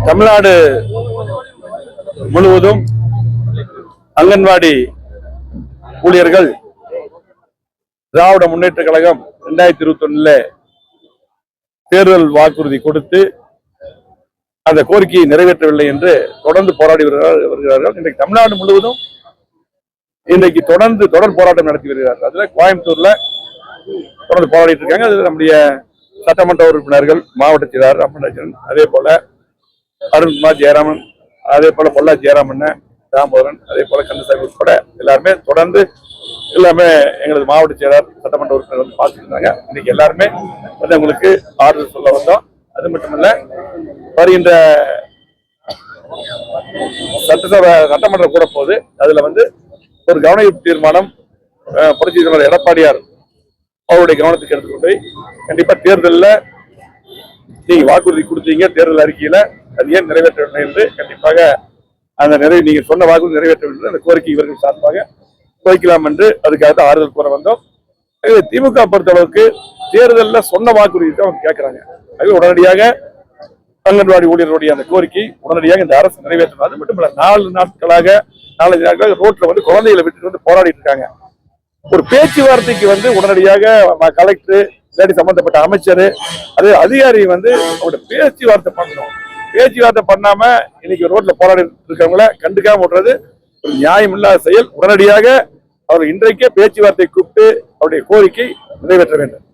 தமிழ்நாடு முழுவதும் அங்கன்வாடி ஊழியர்கள் திராவிட முன்னேற்ற கழகம் 2021 தேர்தல் வாக்குறுதி கொடுத்து அந்த கோரிக்கையை நிறைவேற்றவில்லை என்று தொடர்ந்து போராடி வருகிறார்கள். இன்றைக்கு தமிழ்நாடு முழுவதும் இன்றைக்கு தொடர் போராட்டம் நடத்தி வருகிறார்கள். அதுல கோயம்புத்தூர்ல தொடர்ந்து போராடிட்டு இருக்காங்க. அது நம்முடைய சட்டமன்ற உறுப்பினர்கள், மாவட்ட செயலாளர் ராமராஜன், அதே போல அருண்குமார் ஜெயராமன், அதே போல பொல்லா ஜெயராமன், தாமோதரன், அதே போல கந்தசாமி உட்பட எல்லாருமே தொடர்ந்து எல்லாமே எங்களது மாவட்ட செயலாளர் சட்டமன்ற உறுப்பினர் வந்து பார்த்துருந்தாங்க. இன்னைக்கு எல்லாருமே வந்து உங்களுக்கு ஆறுதல் சொல்ல வந்தோம். அது மட்டுமல்ல, வருகின்ற சட்டமன்றம் கூட போது அதுல வந்து ஒரு கவன தீர்மானம் புரட்சி தலைவர் எடப்பாடியார் அவருடைய கவனத்துக்கு எடுத்துக்கொண்டு போய் கண்டிப்பா தேர்தலில் நீங்க வாக்குறுதி கொடுத்தீங்க, தேர்தல் அறிக்கையில அது ஏன் நிறைவேற்றவில்லை என்று கண்டிப்பாக அந்த நீங்க சொன்ன வாக்குறுதி நிறைவேற்றவில்லை அந்த கோரிக்கை இவர்கள் சார்பாக வைக்கலாம் என்று அதுக்காக ஆறுதல் கூற வந்தோம். திமுக பொறுத்தளவுக்கு தேர்தலில் சொன்ன வாக்குறுதி தான் அவங்க கேட்கிறாங்க. அது உடனடியாக அங்கன்வாடி ஊழியர்களுடைய அந்த கோரிக்கை உடனடியாக இந்த அரசு நிறைவேற்றணும். அது மட்டும் இல்ல, 4 நாட்களாக ரோட்ல வந்து குழந்தைகளை விட்டு வந்து போராடிட்டு இருக்காங்க. ஒரு பேச்சுவார்த்தைக்கு வந்து உடனடியாக கலெக்டர் இல்லாட்டி சம்பந்தப்பட்ட அமைச்சர் அது அதிகாரி வந்து அவங்களோட பேச்சுவார்த்தை பண்ணணும். பேச்சுவார்த்தை பண்ணாம இன்னைக்கு ரோட்ல போராடி இருக்கவங்கள கண்டுக்காம விடுறது ஒரு நியாயம் இல்லாத செயல். உடனடியாக அவர் இன்றைக்கே பேச்சுவார்த்தை கூப்பிட்டு அவருடைய கோரிக்கை நிறைவேற்ற வேண்டும்.